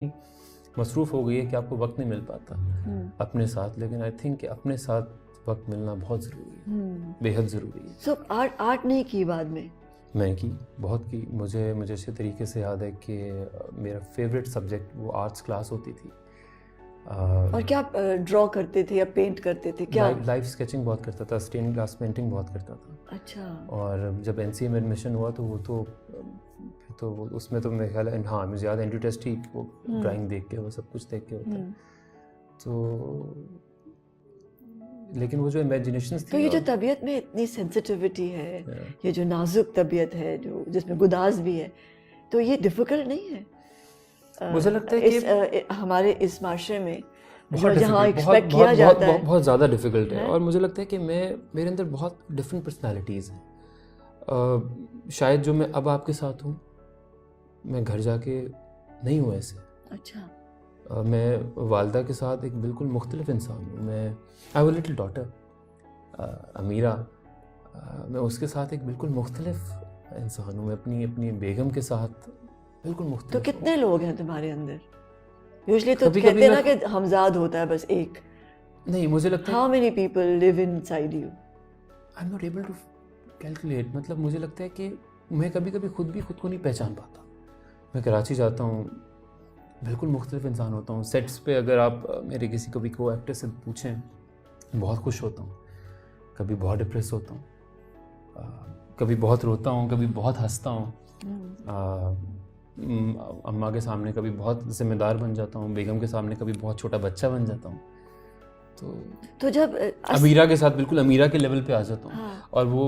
मसरूफ़ हो गई है कि आपको वक्त नहीं मिल पाता अपने साथ, लेकिन आई थिंक कि अपने साथ वक्त मिलना बहुत ज़रूरी है, बेहद ज़रूरी है। सो आर्ट नहीं की बाद में? मैं की, बहुत की। मुझे अच्छे तरीके से याद है कि मेरा फेवरेट सब्जेक्ट वो आर्ट्स क्लास होती थी। और क्या ड्रॉ करते थे या पेंट करते थे क्या? लाइव स्केचिंग बहुत करता था, स्टेन ग्लास पेंटिंग बहुत करता था। अच्छा। और जब एनसीए में एडमिशन हुआ तो वो तो उसमें तो मेरे ख्याल, हाँ मुझे याद है, एंट्री टेस्ट ही वो ड्राइंग देख के, वो सब कुछ देख के होता है। तो लेकिन वो जो इमेजिनेशंस थी, तो ये जो तबीयत में इतनी सेंसिटिविटी है, ये जो नाजुक तबीयत है, जो जिसमें गुदास भी है, तो ये डिफिकल्ट नहीं है? मुझे लगता है कि हमारे इस माशरे में बहुत जहाँ डिफिकल्ट, एक्सपेक्ट किया जाता है, बहुत ज़्यादा डिफ़िकल्ट है। और मुझे लगता है कि मेरे अंदर बहुत डिफरेंट पर्सनालिटीज़ हैं। शायद जो मैं अब आपके साथ हूँ, मैं घर जाके नहीं हूँ ऐसे। अच्छा। मैं वालदा के साथ एक बिल्कुल मुख्तलिफ इंसान हूँ। मैं I have a little daughter Amira, मैं उसके साथ एक बिल्कुल मुख्तलिफ इंसान हूँ। मैं अपनी बेगम के साथ बिल्कुल तो मुख्तलिफ कितने लोग हैं तुम्हारे अंदर? यूजुअली तो कभी कहते हैं मैं ना कि हमजाद होता है बस एक। नहीं, मुझे लगता है how many people live inside you? I am not able to calculate. मतलब मुझे लगता है कि मैं कभी कभी खुद को नहीं पहचान पाता। मैं कराची जाता हूँ, बिल्कुल मुख्तलिफ इंसान होता हूँ। सेट्स पे अगर आप मेरे किसी कभी को एक्टर से पूछें, बहुत खुश होता हूँ, कभी बहुत डिप्रेस होता हूँ, कभी बहुत रोता हूँ, कभी बहुत हंसता हूँ। अम्मा के सामने कभी बहुत जिम्मेदार बन जाता हूँ, बेगम के सामने कभी बहुत छोटा बच्चा बन जाता हूँ। तो जब अमीरा के साथ बिल्कुल अमीरा के लेवल पे आ जाता हूँ। हाँ। और वो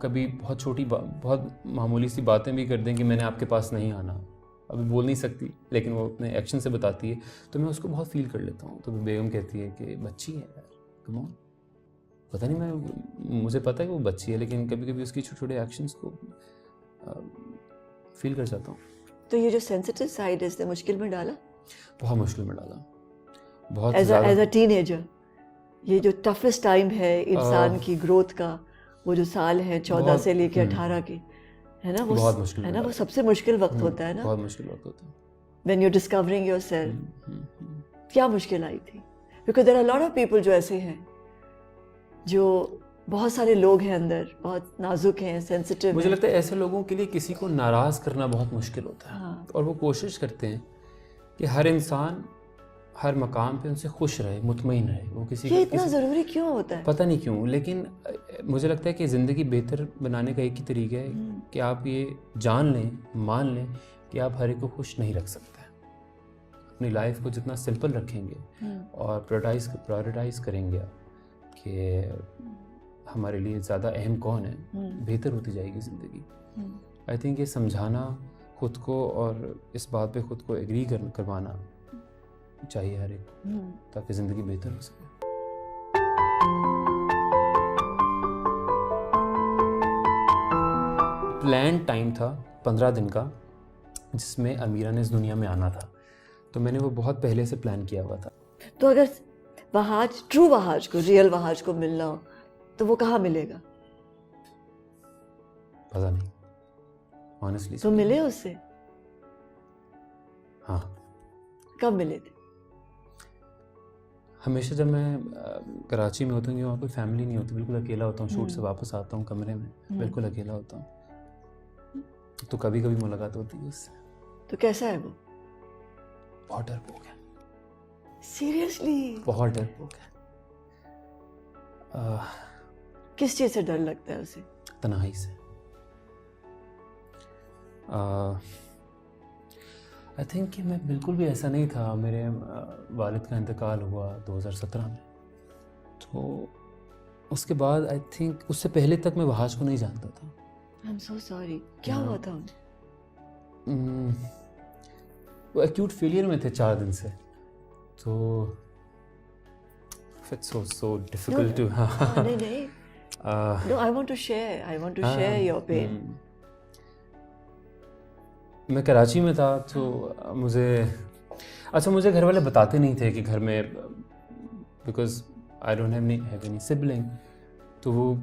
कभी बहुत बहुत मामूली सी बातें भी कर दें कि मैंने आपके पास नहीं आना, अभी बोल नहीं सकती लेकिन वो अपने एक्शन से बताती है, तो मैं उसको बहुत फील कर लेता हूँ। तो बेगम कहती है कि बच्ची है यार, कम ऑन। पता नहीं, मुझे पता है कि वो बच्ची है, लेकिन कभी कभी उसकी छोटे छोटे एक्शंस को फील कर जाता हूँ। तो ये जो सेंसिटिव साइड है, इसने मुश्किल में डाला? बहुत मुश्किल में डाला, बहुत एज ज़्यादा। अ टीनेजर ये जो टफेस्ट टाइम है इंसान की ग्रोथ का, वो जो साल है 14 से लेके 18 के, है ना, वो बहुत मुश्किल है में ना, वो डाला। सबसे मुश्किल वक्त होता है ना, बहुत मुश्किल वक्त होता है व्हेन यू डिस्कवरिंग योरसेल्फ। क्या मुश्किल आई थी? Because there are lot of people जो ऐसे हैं, जो बहुत सारे लोग हैं अंदर, बहुत नाजुक हैं, सेंसिटिव हैं। मुझे लगता है ऐसे लोगों के लिए किसी को नाराज़ करना बहुत मुश्किल होता है। हाँ। और वो कोशिश करते हैं कि हर इंसान हर मकाम पे उनसे खुश रहे, मुतमईन रहे। वो ये इतना ज़रूरी क्यों होता है? पता नहीं क्यों, लेकिन मुझे लगता है कि ज़िंदगी बेहतर बनाने का एक ही तरीका है कि आप ये जान लें, मान लें कि आप हर एक को खुश नहीं रख सकते। अपनी लाइफ को जितना सिंपल रखेंगे और प्रायोरिटाइज़ करेंगे आप कि हमारे लिए ज़्यादा अहम कौन है, बेहतर होती जाएगी ज़िंदगी। आई थिंक ये समझाना खुद को और इस बात पे खुद को एग्री करवाना चाहिए हर एक, ताकि ज़िंदगी बेहतर हो सके। प्लान टाइम था 15 दिन का, जिसमें अमीरा ने इस दुनिया में आना था, तो मैंने वो बहुत पहले से प्लान किया हुआ था। तो अगर वहाज, ट्रू वहाज को, रियल वहाज को मिलना हो तो वो कहाँ मिलेगा? पता नहीं, ऑनेस्टली। तो मिले उससे? हाँ। कब मिले थे? हमेशा जब मैं कराची में होता हूँ, वहाँ कोई फैमिली नहीं होती, बिल्कुल अकेला होता हूँ। शूट से वापस आता हूँ कमरे में, बिल्कुल अकेला होता हूँ, तो कभी कभी मुलाकात होती है उससे। तो कैसा है वो? बहुत डरपोक है। सीरियसली? बहुत डरपोक है। किस चीज़ से डर लगता है उसे? तन्हाई से। आई थिंक कि मैं बिल्कुल भी ऐसा नहीं था। मेरे वालिद का इंतकाल हुआ 2017 में, तो उसके बाद आई थिंक उससे पहले तक मैं वहाज को नहीं जानता था। I am so sorry. क्या हुआ था? वो एक्यूट फेलियर में थे 4 दिन से, तो इट्स सो डिफिकल्ट टू। नहीं no, I want to share your pain. मैं कराची में था, तो मुझे घर वाले बताते नहीं थे कि घर में, because I don't have any sibling, तो वो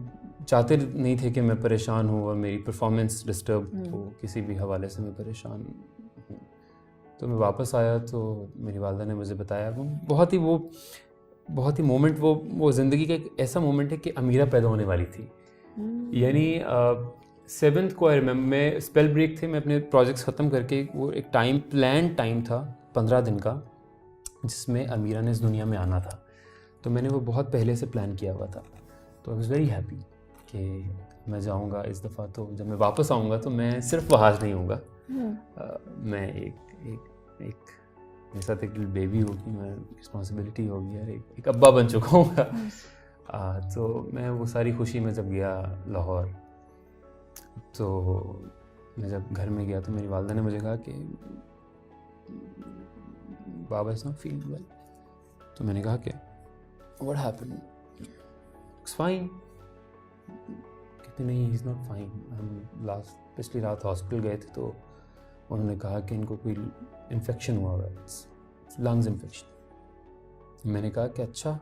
चाहते नहीं थे कि मैं परेशान हूँ और मेरी परफॉर्मेंस डिस्टर्ब हो, किसी भी हवाले से मैं परेशान हूँ। तो तो मैं वापस आया तो मेरी वालदा ने मुझे बताया, वो बहुत ही मोमेंट, वो ज़िंदगी का एक ऐसा मोमेंट है कि अमीरा पैदा होने वाली थी। यानी 7th को आई रिमेम्बर, मैं स्पेल ब्रेक थे, मैं अपने प्रोजेक्ट्स ख़त्म करके, वो एक प्लान टाइम था 15 दिन का, जिसमें अमीरा ने इस दुनिया में आना था। तो मैंने वो बहुत पहले से प्लान किया हुआ था। तो आई वॉज़ वेरी हैप्पी कि मैं जाऊँगा इस दफ़ा। तो जब मैं वापस आऊँगा तो मैं सिर्फ वहाँ नहीं होऊंगा, मैं एक मेरे साथ एक बेबी होगी, मैं रिस्पॉन्सिबिलिटी होगी यार, एक अब्बा बन चुका हूँ। तो मैं वो सारी खुशी में जब गया लाहौर, तो मैं जब घर में गया तो मेरी वालदा ने मुझे कहा कि बाबा इज़ नॉट फीलिंग वेल। तो मैंने कहा कि व्हाट हैपेंड, इट्स फाइन। कहते नहीं, इज़ नॉट फाइन। हम पिछली रात हॉस्पिटल गए थे तो उन्होंने कहा कि इनको कोई इन्फेक्शन हुआ है, लंग्स इन्फेक्शन। मैंने कहा कि अच्छा।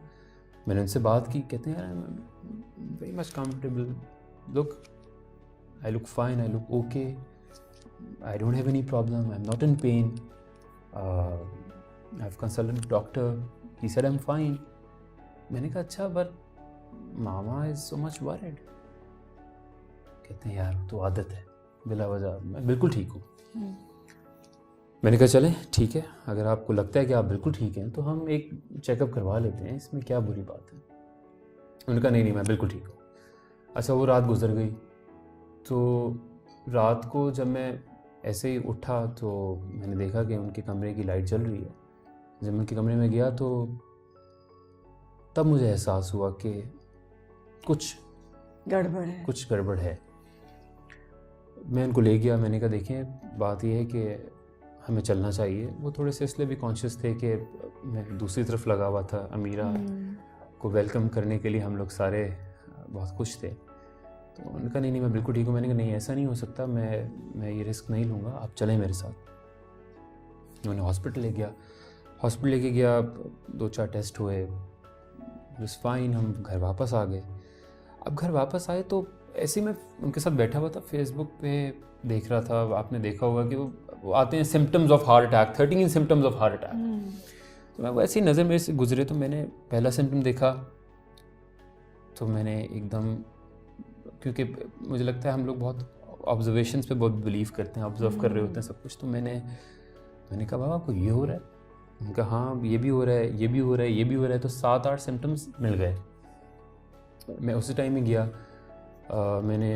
मैंने उनसे बात की, कहते हैं यार very much comfortable, look I look fine, I look okay, I don't have any problem, I am not in pen, I have consulted doctor, he said I am fine. मैंने कहा अच्छा, but mama is so much worried. कहते हैं यार तो आदत है, बिला वजह मैं बिल्कुल ठीक हूँ। मैंने कहा चलें ठीक है, अगर आपको लगता है कि आप बिल्कुल ठीक हैं तो हम एक चेकअप करवा लेते हैं, इसमें क्या बुरी बात है। उन्होंने कहा नहीं मैं बिल्कुल ठीक हूँ। अच्छा, वो रात गुजर गई। तो रात को जब मैं ऐसे ही उठा तो मैंने देखा कि उनके कमरे की लाइट जल रही है। जब मैं उनके कमरे में गया तो तब मुझे एहसास हुआ कि कुछ गड़बड़ है। मैं उनको ले गया, मैंने कहा देखें बात यह है कि हमें चलना चाहिए। वो थोड़े से इसलिए भी कॉन्शियस थे कि मैं दूसरी तरफ लगा हुआ था, अमीरा को वेलकम करने के लिए हम लोग सारे बहुत खुश थे। तो उनका नहीं मैं बिल्कुल ठीक हूँ। मैंने कहा नहीं ऐसा नहीं हो सकता, मैं ये रिस्क नहीं लूँगा, आप चलें मेरे साथ। उन्होंने हॉस्पिटल लेके गया, 2-4 टेस्ट हुए, बस फाइन। हम घर वापस आ गए। अब घर वापस आए तो ऐसे ही मैं उनके साथ बैठा हुआ था, फेसबुक पे देख रहा था। आपने देखा होगा कि वो आते हैं symptoms of heart attack, 13 symptoms of heart attack. तो मैं वैसे ही नज़र मेरे से गुजरे तो मैंने पहला सिम्टम देखा तो मैंने एकदम, क्योंकि मुझे लगता है हम लोग बहुत ऑब्जर्वेशंस पे बहुत बिलीव करते हैं, ऑब्जर्व कर रहे होते हैं सब कुछ। तो मैंने कहा बाबा आपको ये हो रहा है? उनका हाँ ये भी हो रहा है, ये भी हो रहा है, ये भी हो रहा है। तो 7-8 सिम्टम्स मिल गए। मैं उसी टाइम में गया, मैंने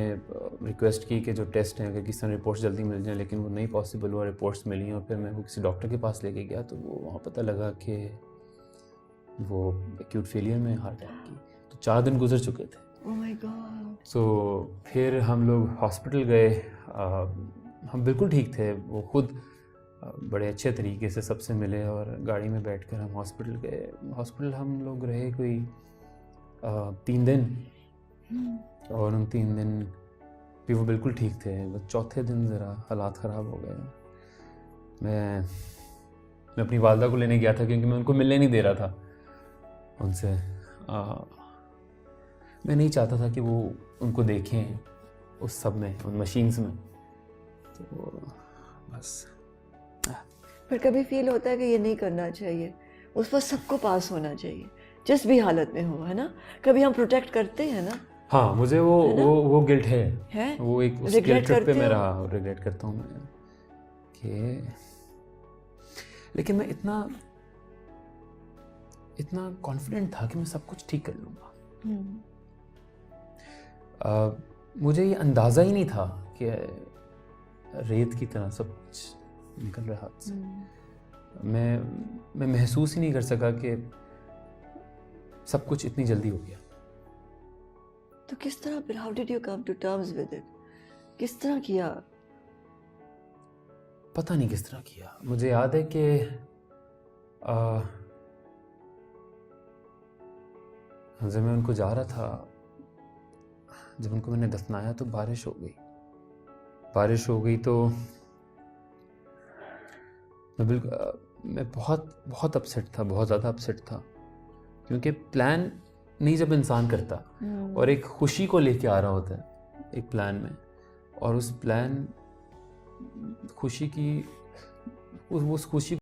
रिक्वेस्ट की कि जो टेस्ट हैं अगर किसी तरह रिपोर्ट्स जल्दी मिल जाएं, लेकिन वो नहीं पॉसिबल हुआ, रिपोर्ट्स मिली। और फिर मैं वो किसी डॉक्टर के पास लेके गया तो वो वहाँ पता लगा कि वो एक्यूट फेलियर में हार्ट अटैक की। तो 4 दिन गुजर चुके थे। Oh my God. तो फिर हम लोग हॉस्पिटल गए। हम बिल्कुल ठीक थे, वो खुद बड़े अच्छे तरीके से सबसे मिले और गाड़ी में बैठकर हम हॉस्पिटल गए। हॉस्पिटल हम लोग रहे कोई 3 दिन, और उन 3 दिन भी वो बिल्कुल ठीक थे। बस चौथे दिन ज़रा हालात ख़राब हो गए। मैं अपनी वालदा को लेने गया था क्योंकि मैं उनको मिलने नहीं दे रहा था उनसे। मैं नहीं चाहता था कि वो उनको देखें उस सब में, उन मशीन्स में। तो बस। पर कभी फील होता है कि ये नहीं करना चाहिए, उस पर सबको पास होना चाहिए जिस भी हालत में हो, है ना? कभी हम प्रोटेक्ट करते हैं ना। हाँ, मुझे वो गिल्ट है? वो एक उस गिल्ट ट्रिप पे मैं रहा, रिग्रेट करता हूँ मैं कि, लेकिन मैं इतना कॉन्फिडेंट था कि मैं सब कुछ ठीक कर लूँगा। मुझे ये अंदाज़ा ही नहीं था कि रेत की तरह सब कुछ निकल रहा हाथ से। मैं महसूस ही नहीं कर सका कि सब कुछ इतनी जल्दी हो गया। तो किस तरह, फिर how did you come to terms with it? किस तरह किया? पता नहीं किस तरह किया। मुझे याद है कि जब मैं उनको जा रहा था, जब उनको मैंने दफनाया तो बारिश हो गई तो मैं बहुत अपसेट था, बहुत ज़्यादा अपसेट था। क्योंकि प्लान नहीं जब इंसान करता और एक खुशी को लेके आ रहा होता है एक प्लान में, और उस प्लान खुशी की उस खुशी